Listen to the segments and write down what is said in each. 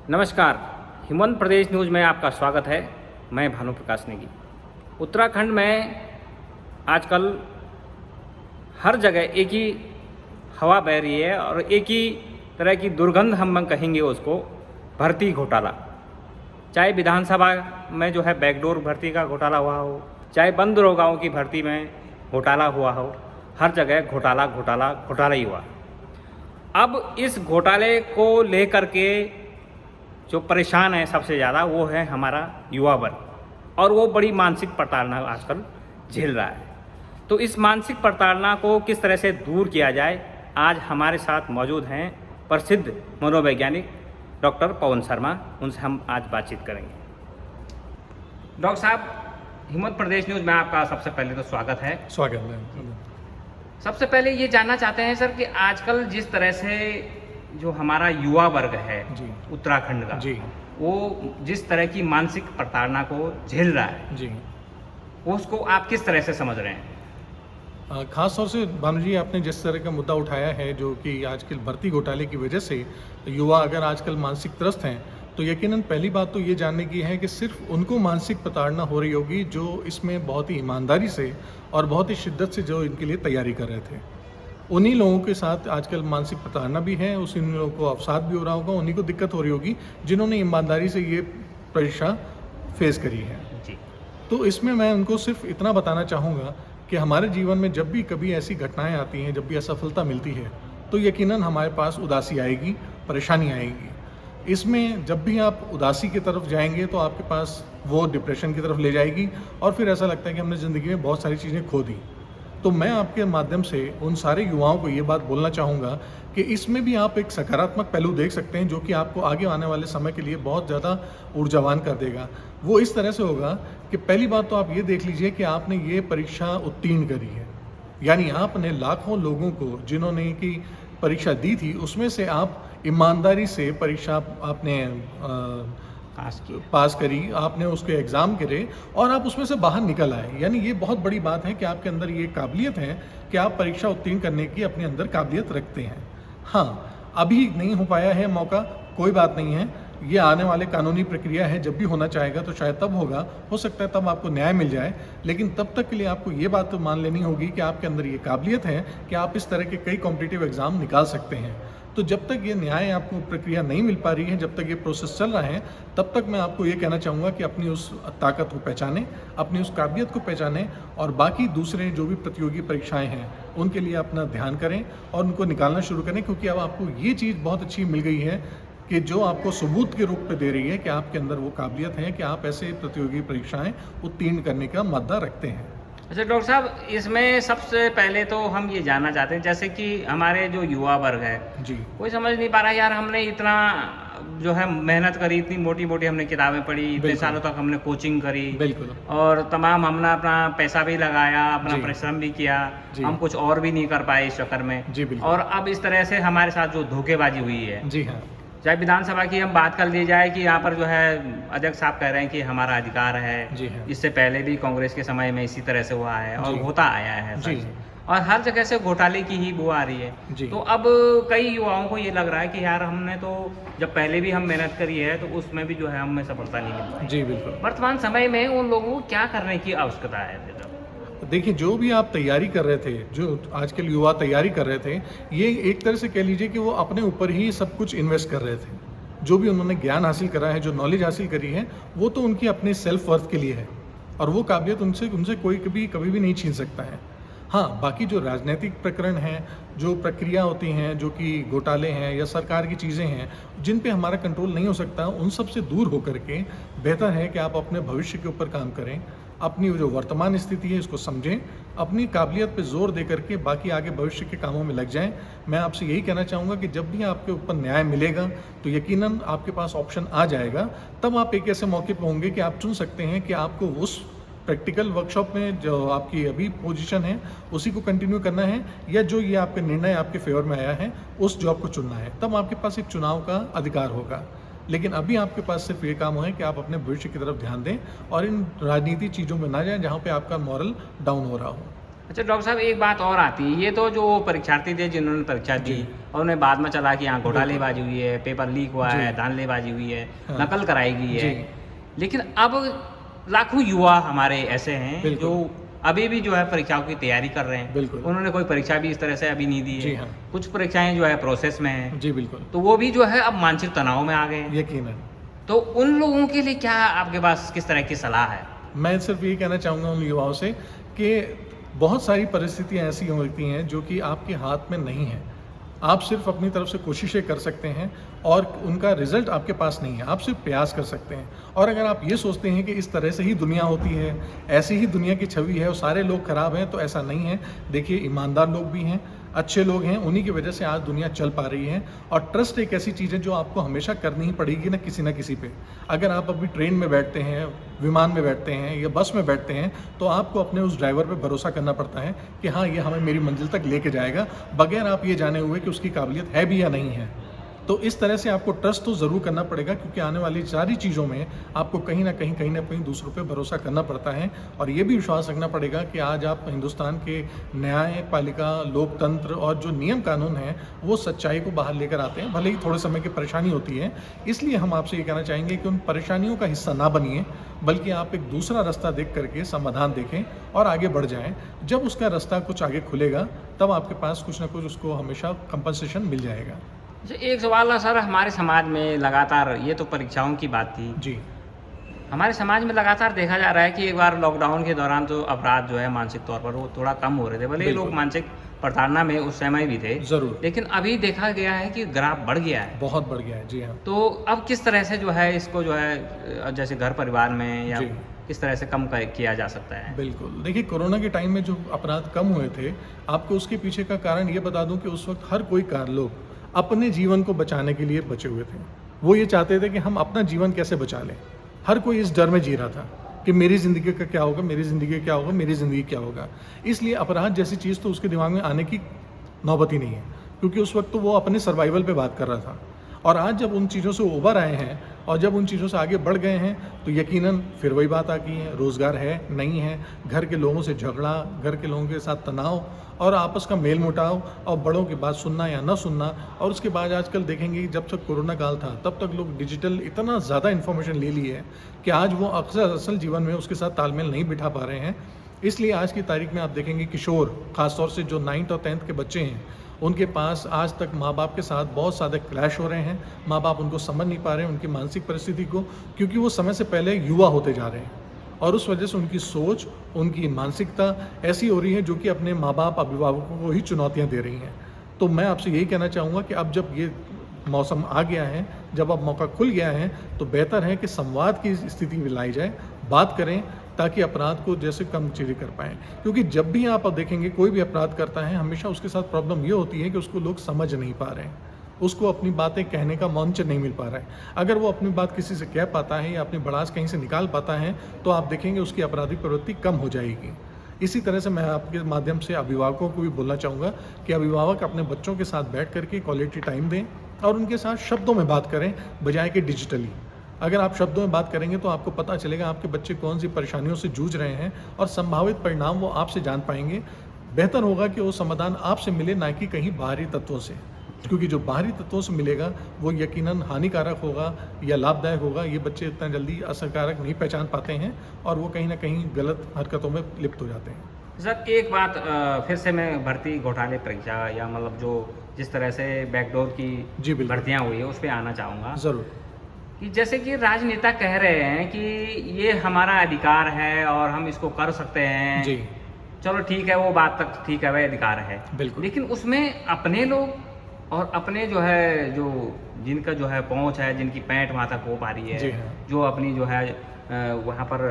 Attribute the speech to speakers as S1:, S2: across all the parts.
S1: नमस्कार, हिमवंत प्रदेश न्यूज़ में आपका स्वागत है। मैं भानु प्रकाश नेगी। उत्तराखंड में आजकल हर जगह एक ही हवा बह रही है और एक ही तरह की दुर्गंध हम कहेंगे उसको, भर्ती घोटाला। चाहे विधानसभा में जो है बैकडोर भर्ती का घोटाला हुआ हो, चाहे बंद दरोगाओं की भर्ती में घोटाला हुआ हो, हर जगह घोटाला घोटाला घोटाला ही हुआ। अब इस घोटाले को लेकर के जो परेशान है सबसे ज़्यादा वो है हमारा युवा वर्ग, और वो बड़ी मानसिक प्रताड़ना आजकल झेल रहा है। तो इस मानसिक प्रताड़ना को किस तरह से दूर किया जाए, आज हमारे साथ मौजूद हैं प्रसिद्ध मनोवैज्ञानिक डॉक्टर पवन शर्मा। उनसे हम आज बातचीत करेंगे। डॉक्टर साहब, हिमवंत प्रदेश न्यूज़ में आपका सबसे पहले तो स्वागत है।
S2: स्वागत है।
S1: सबसे पहले ये जानना चाहते हैं सर कि आजकल जिस तरह से जो हमारा युवा वर्ग है
S2: जी,
S1: उत्तराखंड का
S2: जी,
S1: वो जिस तरह की मानसिक प्रताड़ना को झेल रहा है,
S2: जी,
S1: उसको आप किस तरह से समझ रहे हैं?
S2: खास तौर से भानु जी, आपने जिस तरह का मुद्दा उठाया है जो कि आजकल भर्ती घोटाले की वजह से युवा अगर आजकल मानसिक त्रस्त हैं, तो यकीनन पहली बात तो ये जानने की है कि सिर्फ उनको मानसिक प्रताड़ना हो रही होगी जो इसमें बहुत ही ईमानदारी से और बहुत ही शिद्दत से जो इनके लिए तैयारी कर रहे थे। उन्हीं लोगों के साथ आजकल मानसिक प्रताड़ना भी है, उन लोगों को अवसाद भी हो रहा होगा, उन्हीं को दिक्कत हो रही होगी जिन्होंने ईमानदारी से ये परीक्षा फेस करी है।
S1: जी,
S2: तो इसमें मैं उनको सिर्फ इतना बताना चाहूँगा कि हमारे जीवन में जब भी कभी ऐसी घटनाएं आती हैं, जब भी असफलता मिलती है, तो यकीनन हमारे पास उदासी आएगी, परेशानी आएगी। इसमें जब भी आप उदासी की तरफ जाएंगे तो आपके पास वो डिप्रेशन की तरफ ले जाएगी और फिर ऐसा लगता है कि हमने ज़िंदगी में बहुत सारी चीज़ें खो दी। तो मैं आपके माध्यम से उन सारे युवाओं को ये बात बोलना चाहूँगा कि इसमें भी आप एक सकारात्मक पहलू देख सकते हैं जो कि आपको आगे आने वाले समय के लिए बहुत ज़्यादा ऊर्जावान कर देगा। वो इस तरह से होगा कि पहली बात तो आप ये देख लीजिए कि आपने ये परीक्षा उत्तीर्ण करी है, यानी आपने लाखों लोगों को जिन्होंने की परीक्षा दी थी उसमें से आप ईमानदारी से परीक्षा आपने पास करी, आपने उसके एग्ज़ाम करे और आप उसमें से बाहर निकल आए। यानी ये बहुत बड़ी बात है कि आपके अंदर ये काबिलियत है कि आप परीक्षा उत्तीर्ण करने की अपने अंदर काबिलियत रखते हैं। हाँ, अभी नहीं हो पाया है मौका, कोई बात नहीं है, ये आने वाले कानूनी प्रक्रिया है, जब भी होना चाहेगा तो शायद तब होगा, हो सकता है तब आपको न्याय मिल जाए। लेकिन तब तक के लिए आपको ये बात तो मान लेनी होगी कि आपके अंदर ये काबिलियत है कि आप इस तरह के कई कॉम्पिटिटिव एग्ज़ाम निकाल सकते हैं। तो जब तक ये न्याय आपको प्रक्रिया नहीं मिल पा रही है, जब तक ये प्रोसेस चल रहा है, तब तक मैं आपको ये कहना चाहूँगा कि अपनी उस ताकत को पहचानें, अपनी उस काबिलियत को पहचानें और बाकी दूसरे जो भी प्रतियोगी परीक्षाएं हैं उनके लिए अपना ध्यान करें और उनको निकालना शुरू करें, क्योंकि अब आपको ये चीज़ बहुत अच्छी मिल गई है कि जो आपको सबूत के रूप में दे रही है कि आपके अंदर वो काबिलियत है कि आप ऐसे प्रतियोगी परीक्षाएं उत्तीर्ण करने का मादा रखते हैं।
S1: अच्छा डॉक्टर साहब, इसमें सबसे पहले तो हम ये जानना चाहते हैं, जैसे कि हमारे जो युवा वर्ग है
S2: जी,
S1: कोई समझ नहीं पा रहा यार, हमने इतना जो है मेहनत करी, इतनी मोटी मोटी हमने किताबें पढ़ी, इतने सालों तक हमने कोचिंग करी,
S2: बिल्कुल,
S1: और तमाम हमने अपना पैसा भी लगाया, अपना
S2: जी,
S1: परिश्रम भी किया,
S2: जी,
S1: हम कुछ और भी नहीं कर पाए इस चक्कर में,
S2: जी, बिल्कुल,
S1: और अब इस तरह से हमारे साथ जो धोखेबाजी हुई है।
S2: जी हाँ,
S1: चाहे विधानसभा की हम बात कर ली जाए कि यहाँ पर जो है अध्यक्ष साहब कह रहे हैं कि हमारा अधिकार है,
S2: जी हाँ,
S1: इससे पहले भी कांग्रेस के समय में इसी तरह से हुआ है और
S2: जी,
S1: होता आया है
S2: जी,
S1: और हर जगह से घोटाले की ही बू आ रही है।
S2: जी,
S1: तो अब कई युवाओं को ये लग रहा है कि यार हमने तो जब पहले भी हम मेहनत करी है तो उसमें भी जो है हमें सफलता नहीं मिल पाई।
S2: जी, बिल्कुल।
S1: वर्तमान समय में उन लोगों को क्या करने की आवश्यकता है?
S2: देखिए, जो भी आप तैयारी कर रहे थे, जो आजकल युवा तैयारी कर रहे थे, ये एक तरह से कह लीजिए कि वो अपने ऊपर ही सब कुछ इन्वेस्ट कर रहे थे। जो भी उन्होंने ज्ञान हासिल करा है, जो नॉलेज हासिल करी है, वो तो उनकी अपने सेल्फ वर्थ के लिए है और वो काबिलियत उनसे कोई कभी भी नहीं छीन सकता है। हाँ, बाकी जो राजनीतिक प्रकरण हैं, जो प्रक्रिया होती हैं, जो कि घोटाले हैं या सरकार की चीज़ें हैं, जिन पे हमारा कंट्रोल नहीं हो सकता, उन सब से दूर होकर के बेहतर है कि आप अपने भविष्य के ऊपर काम करें, अपनी जो वर्तमान स्थिति है इसको समझें, अपनी काबिलियत पे जोर दे करके बाकी आगे भविष्य के कामों में लग जाएं। मैं आपसे यही कहना चाहूँगा कि जब भी आपके ऊपर न्याय मिलेगा तो यकीनन आपके पास ऑप्शन आ जाएगा, तब आप एक ऐसे मौके पर होंगे कि आप चुन सकते हैं कि आपको उस प्रैक्टिकल वर्कशॉप में जो आपकी अभी पोजीशन है उसी को कंटिन्यू करना है या जो ये आपका निर्णय आपके फेवर में आया है उस जॉब को चुनना है। तब आपके पास एक चुनाव का अधिकार होगा। लेकिन अभी आपके पास सिर्फ ये काम है कि आप अपने भविष्य की तरफ ध्यान दें और इन राजनीतिक चीज़ों में ना जाएं जहाँ पे आपका मॉरल डाउन हो रहा हो।
S1: अच्छा डॉक्टर साहब, एक बात और आती है, ये तो जो परीक्षार्थी थे जिन्होंने परीक्षा दी
S2: जी।
S1: और उन्हें बाद में चला कि यहाँ घोटालेबाजी हुई है, पेपर लीक हुआ
S2: जी।
S1: है, धांधलीबाजी हुई है,
S2: हाँ।
S1: नकल कराई गई है।
S2: जी।
S1: लेकिन अब लाखों युवा हमारे ऐसे हैं
S2: बिल्कुल।
S1: जो अभी भी जो है परीक्षाओं की तैयारी कर रहे हैं।
S2: बिल्कुल।
S1: उन्होंने कोई परीक्षा भी इस तरह से अभी नहीं दी है।
S2: जी हाँ।
S1: कुछ परीक्षाएं जो है प्रोसेस में हैं।
S2: जी बिल्कुल,
S1: तो वो भी जो है अब मानसिक तनाव में आ गए हैं।
S2: यकीनन।
S1: तो उन लोगों के लिए क्या आपके पास किस तरह की सलाह है?
S2: मैं सिर्फ यही कहना चाहूँगा उन युवाओं से कि बहुत सारी परिस्थितियाँ ऐसी होती हैं जो कि आपके हाथ में नहीं है। आप सिर्फ अपनी तरफ से कोशिशें कर सकते हैं और उनका रिज़ल्ट आपके पास नहीं है, आप सिर्फ प्रयास कर सकते हैं। और अगर आप ये सोचते हैं कि इस तरह से ही दुनिया होती है, ऐसी ही दुनिया की छवि है और सारे लोग खराब हैं, तो ऐसा नहीं है। देखिए, ईमानदार लोग भी हैं, अच्छे लोग हैं, उन्हीं की वजह से आज दुनिया चल पा रही है। और ट्रस्ट एक ऐसी चीज़ है जो आपको हमेशा करनी ही पड़ेगी ना किसी पे। अगर आप अभी ट्रेन में बैठते हैं, विमान में बैठते हैं या बस में बैठते हैं, तो आपको अपने उस ड्राइवर पे भरोसा करना पड़ता है कि हाँ, ये हमें मेरी मंजिल तक लेके जाएगा, बगैर आप ये जाने हुए कि उसकी काबिलियत है भी या नहीं है। तो इस तरह से आपको ट्रस्ट तो ज़रूर करना पड़ेगा, क्योंकि आने वाली सारी चीज़ों में आपको कहीं ना कहीं दूसरों पे भरोसा करना पड़ता है। और ये भी विश्वास रखना पड़ेगा कि आज आप हिंदुस्तान के न्यायपालिका, लोकतंत्र और जो नियम कानून हैं, वो सच्चाई को बाहर लेकर आते हैं। भले ही थोड़े समय की परेशानी होती है, इसलिए हम आपसे ये कहना चाहेंगे कि उन परेशानियों का हिस्सा ना बनिए, बल्कि आप एक दूसरा रास्ता देख करके समाधान देखें और आगे बढ़ जाएं। जब उसका रास्ता कुछ आगे खुलेगा, तब आपके पास कुछ ना कुछ उसको हमेशा कंपनसेशन मिल जाएगा।
S1: अच्छा, एक सवाल है सर, हमारे समाज में लगातार, ये तो परीक्षाओं की बात थी,
S2: जी।
S1: हमारे समाज में लगातार देखा जा रहा है कि एक बार लॉकडाउन के दौरान तो अपराध जो है मानसिक तौर पर वो थोड़ा कम हो रहे थे, भले ही लोग
S2: बिल्कुल।
S1: मानसिक प्रताड़ना में उस समय भी थे,
S2: ज़रूर।
S1: लेकिन अभी देखा गया है कि ग्राफ बढ़ गया है।
S2: बहुत बढ़ गया है, जी हाँ।
S1: तो अब किस तरह से जो है इसको जो है जैसे घर परिवार में या
S2: जी।
S1: किस तरह से कम किया जा सकता है?
S2: बिल्कुल। देखिए, कोरोना के टाइम में जो अपराध कम हुए थे, आपको उसके पीछे का कारण ये बता दूं कि उस वक्त हर कोई लोग अपने जीवन को बचाने के लिए बचे हुए थे। वो ये चाहते थे कि हम अपना जीवन कैसे बचा लें। हर कोई इस डर में जी रहा था कि मेरी ज़िंदगी का क्या होगा, मेरी ज़िंदगी का क्या होगा, मेरी ज़िंदगी क्या होगा। इसलिए अपराध जैसी चीज़ तो उसके दिमाग में आने की नौबत ही नहीं है, क्योंकि उस वक्त तो वो अपने सर्वाइवल पे बात कर रहा था। और आज जब उन चीज़ों से उभर आए हैं और जब उन चीज़ों से आगे बढ़ गए हैं, तो यकीनन फिर वही बात आ गई है, रोज़गार है, नहीं है, घर के लोगों से झगड़ा, घर के लोगों के साथ तनाव और आपस का मेल मुटाव और बड़ों की बात सुनना या न सुनना। और उसके बाद आजकल देखेंगे, जब तक कोरोना काल था तब तक लोग डिजिटल इतना ज़्यादा इन्फॉर्मेशन ले ली है कि आज वो अक्सर असल जीवन में उसके साथ तालमेल नहीं बिठा पा रहे हैं। इसलिए आज की तारीख में आप देखेंगे किशोर, ख़ासतौर से जो 9th और 10th के बच्चे हैं, उनके पास आज तक माँ बाप के साथ बहुत ज़्यादा क्लैश हो रहे हैं। माँ बाप उनको समझ नहीं पा रहे हैं, उनकी मानसिक परिस्थिति को, क्योंकि वो समय से पहले युवा होते जा रहे हैं और उस वजह से उनकी सोच, उनकी मानसिकता ऐसी हो रही है जो कि अपने माँ बाप, अभिभावकों को ही चुनौतियाँ दे रही हैं। तो मैं आपसे यही कहना चाहूँगा कि अब जब ये मौसम आ गया है, जब अब मौका खुल गया है, तो बेहतर है कि संवाद की स्थिति में लाई जाए, बात करें, ताकि अपराध को जैसे कम चीज़ें कर पाएँ। क्योंकि जब भी आप देखेंगे कोई भी अपराध करता है, हमेशा उसके साथ प्रॉब्लम ये होती है कि उसको लोग समझ नहीं पा रहे हैं, उसको अपनी बातें कहने का मंच नहीं मिल पा रहा है। अगर वो अपनी बात किसी से कह पाता है या अपनी भड़ास कहीं से निकाल पाता है, तो आप देखेंगे उसकी आपराधिक प्रवृत्ति कम हो जाएगी। इसी तरह से मैं आपके माध्यम से अभिभावकों को भी बोलना चाहूँगा कि अभिभावक अपने बच्चों के साथ बैठ करके क्वालिटी टाइम दें और उनके साथ शब्दों में बात करें, बजाय कि डिजिटली। अगर आप शब्दों में बात करेंगे तो आपको पता चलेगा आपके बच्चे कौन सी परेशानियों से जूझ रहे हैं और संभावित परिणाम वो आपसे जान पाएंगे। बेहतर होगा कि वो समाधान आपसे मिले, ना कि कहीं बाहरी तत्वों से, क्योंकि जो बाहरी तत्वों से मिलेगा वो यकीनन हानिकारक होगा या लाभदायक होगा। ये बच्चे इतना जल्दी असरकारक नहीं पहचान पाते हैं और वो कहीं ना कहीं गलत हरकतों में लिप्त हो जाते हैं।
S1: सर, एक बात फिर से मैं भर्ती घोटाले परीक्षा या मतलब जो जिस तरह से बैकडोर की
S2: जी बिल्कुल,
S1: भर्तियाँ हुई है उस पर आना चाहूँगा
S2: ज़रूर।
S1: कि जैसे कि राजनेता कह रहे हैं कि ये हमारा अधिकार है और हम इसको कर सकते हैं।
S2: जी
S1: चलो ठीक है, वो बात तक ठीक है, वह अधिकार है,
S2: बिल्कुल।
S1: लेकिन उसमें अपने लोग और अपने जो है जो जिनका जो है पहुंच है, जिनकी पैंट वहाँ तक हो पा रही
S2: जी
S1: है,
S2: हाँ।
S1: जो अपनी जो है वहाँ पर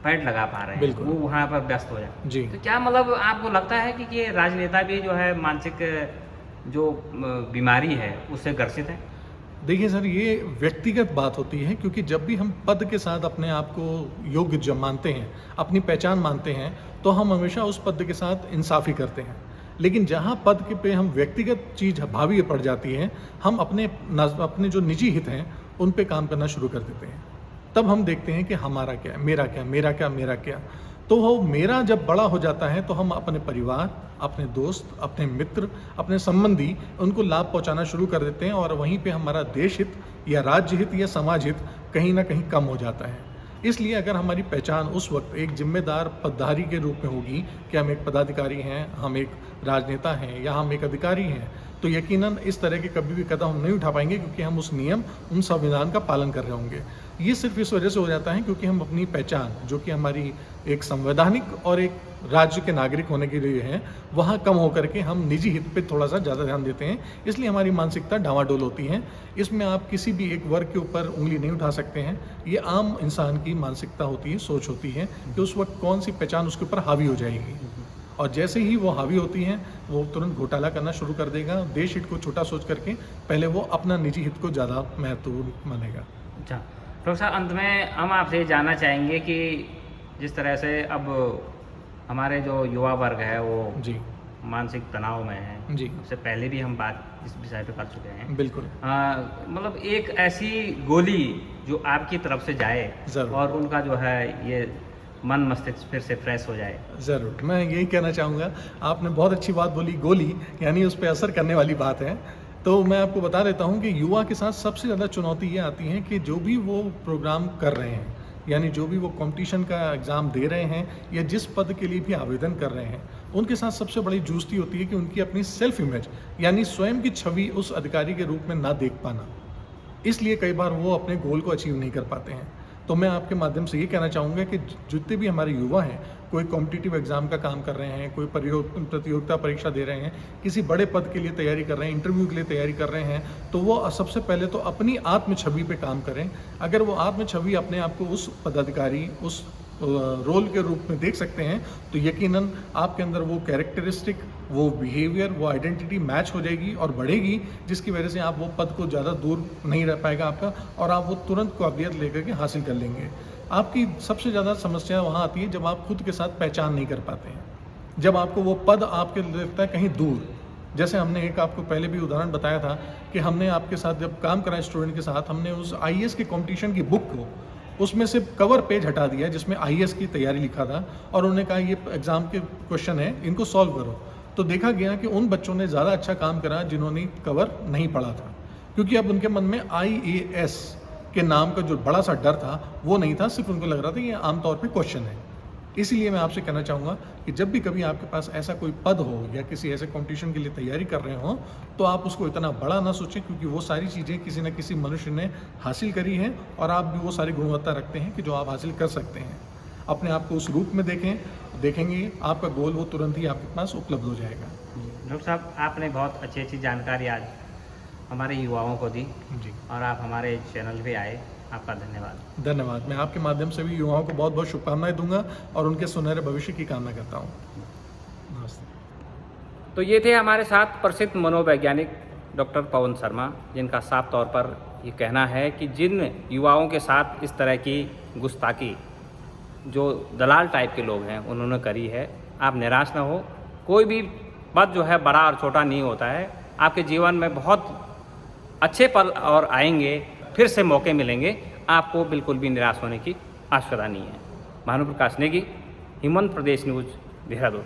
S1: पैंट लगा पा रहे हैं,
S2: बिल्कुल।
S1: वो वहाँ पर व्यस्त हो जाए।
S2: जी
S1: तो क्या मतलब आपको लगता है कि ये राजनेता भी जो है मानसिक जो बीमारी है उससे ग्रसित है?
S2: देखिए सर, ये व्यक्तिगत बात होती है, क्योंकि जब भी हम पद के साथ अपने आप को योग्य जब मानते हैं, अपनी पहचान मानते हैं, तो हम हमेशा उस पद के साथ इंसाफ़ी करते हैं। लेकिन जहाँ पद के पे हम व्यक्तिगत चीज़ हावी पड़ जाती है, हम अपने जो निजी हित हैं उन पे काम करना शुरू कर देते हैं। तब हम देखते हैं कि हमारा क्या, मेरा क्या, मेरा क्या, मेरा क्या। तो वो मेरा जब बड़ा हो जाता है तो हम अपने परिवार, अपने दोस्त, अपने मित्र, अपने संबंधी उनको लाभ पहुंचाना शुरू कर देते हैं और वहीं पे हमारा देश हित या राज्य हित या समाज हित कहीं ना कहीं कम हो जाता है। इसलिए अगर हमारी पहचान उस वक्त एक जिम्मेदार पदधारी के रूप में होगी कि हम एक पदाधिकारी हैं, हम एक राजनेता हैं या हम एक अधिकारी हैं, तो यकीनन इस तरह के कभी भी कदम हम नहीं उठा पाएंगे क्योंकि हम उस नियम, उन संविधान का पालन कर रहे होंगे। ये सिर्फ इस वजह से हो जाता है क्योंकि हम अपनी पहचान, जो कि हमारी एक संवैधानिक और एक राज्य के नागरिक होने के लिए है, वहाँ कम होकर के हम निजी हित पे थोड़ा सा ज़्यादा ध्यान देते हैं। इसलिए हमारी मानसिकता डावाडोल होती है। इसमें आप किसी भी एक वर्ग के ऊपर उंगली नहीं उठा सकते हैं। ये आम इंसान की मानसिकता होती है, सोच होती है कि उस वक्त कौन सी पहचान उसके ऊपर हावी हो जाएगी, और जैसे ही वो हावी होती हैं वो तुरंत घोटाला करना शुरू कर देगा। देश हित को छोटा सोच करके पहले वो अपना निजी हित को ज़्यादा महत्वपूर्ण मानेगा।
S1: अच्छा डॉक्टर साहब, अंत में हम आपसे ये जानना चाहेंगे कि जिस तरह से अब हमारे जो युवा वर्ग है वो
S2: जी
S1: मानसिक तनाव में है,
S2: जी
S1: उससे पहले भी हम बात इस विषय पे कर चुके हैं।
S2: बिल्कुल।
S1: मतलब एक ऐसी गोली जो आपकी तरफ से जाए
S2: ज़रूर।
S1: और उनका जो है ये मन मस्तिष्क फिर से फ्रेश हो जाए।
S2: ज़रूर, मैं यही कहना चाहूँगा। आपने बहुत अच्छी बात बोली, गोली, यानी उस पर असर करने वाली बात है। तो मैं आपको बता देता हूँ कि युवा के साथ सबसे ज़्यादा चुनौती ये आती है कि जो भी वो प्रोग्राम कर रहे हैं, यानी जो भी वो कंपटीशन का एग्ज़ाम दे रहे हैं या जिस पद के लिए भी आवेदन कर रहे हैं, उनके साथ सबसे बड़ी जूझती होती है कि उनकी अपनी सेल्फ इमेज, यानी स्वयं की छवि उस अधिकारी के रूप में ना देख पाना। इसलिए कई बार वो अपने गोल को अचीव नहीं कर पाते हैं। तो मैं आपके माध्यम से ये कहना चाहूँगा कि जितने भी हमारे युवा हैं, कोई कॉम्पिटिटिव एग्ज़ाम का काम कर रहे हैं, कोई प्रतियोगिता परीक्षा दे रहे हैं, किसी बड़े पद के लिए तैयारी कर रहे हैं, इंटरव्यू के लिए तैयारी कर रहे हैं, तो वो सबसे पहले तो अपनी आत्म छवि पे काम करें। अगर वो आत्म छवि अपने आप को उस पदाधिकारी, उस रोल के रूप में देख सकते हैं, तो यकीनन आपके अंदर वो कैरेक्टरिस्टिक, वो बिहेवियर, वो आइडेंटिटी मैच हो जाएगी और बढ़ेगी, जिसकी वजह से आप वो पद को ज़्यादा दूर नहीं रह पाएगा आपका, और आप वो तुरंत काबिलियत लेकर के हासिल कर लेंगे। आपकी सबसे ज़्यादा समस्या वहाँ आती है जब आप खुद के साथ पहचान नहीं कर पाते हैं, जब आपको वो पद आपके लगता है कहीं दूर। जैसे हमने एक आपको पहले भी उदाहरण बताया था कि हमने आपके साथ जब काम करा स्टूडेंट के साथ, हमने उस IAS के कॉम्पिटिशन की बुक को, उसमें से कवर पेज हटा दिया जिसमें IAS की तैयारी लिखा था, और उन्होंने कहा ये एग्ज़ाम के क्वेश्चन है, इनको सॉल्व करो। तो देखा गया कि उन बच्चों ने ज़्यादा अच्छा काम करा जिन्होंने कवर नहीं पढ़ा था, क्योंकि अब उनके मन में IAS के नाम का जो बड़ा सा डर था वो नहीं था, सिर्फ उनको लग रहा था ये आमतौर पे क्वेश्चन है। इसीलिए मैं आपसे कहना चाहूँगा कि जब भी कभी आपके पास ऐसा कोई पद हो या किसी ऐसे कंपटीशन के लिए तैयारी कर रहे हो, तो आप उसको इतना बड़ा ना सोचें, क्योंकि वो सारी चीज़ें किसी न किसी मनुष्य ने हासिल करी हैं और आप भी वो सारी गुणवत्ता रखते हैं कि जो आप हासिल कर सकते हैं। अपने आप को उस रूप में देखेंगे, आपका गोल वो तुरंत ही आपके पास उपलब्ध हो जाएगा।
S1: डॉक्टर साहब, आपने बहुत अच्छी जानकारी आज हमारे युवाओं को दी
S2: जी,
S1: और आप हमारे चैनल पे आए, आपका धन्यवाद।
S2: धन्यवाद। मैं आपके माध्यम से भी युवाओं को बहुत बहुत शुभकामनाएं दूंगा और उनके सुनहरे भविष्य की कामना करता हूँ। नमस्ते।
S1: तो ये थे हमारे साथ प्रसिद्ध मनोवैज्ञानिक डॉक्टर पवन शर्मा, जिनका साफ तौर पर ये कहना है कि जिन युवाओं के साथ इस तरह की गुस्ताखी जो दलाल टाइप के लोग हैं उन्होंने करी है, आप निराश ना हो। कोई भी पद जो है बड़ा और छोटा नहीं होता है। आपके जीवन में बहुत अच्छे पल और आएंगे, फिर से मौके मिलेंगे, आपको बिल्कुल भी निराश होने की आवश्यकता नहीं है। भानु प्रकाश नेगी, हिमंत प्रदेश न्यूज़, देहरादून।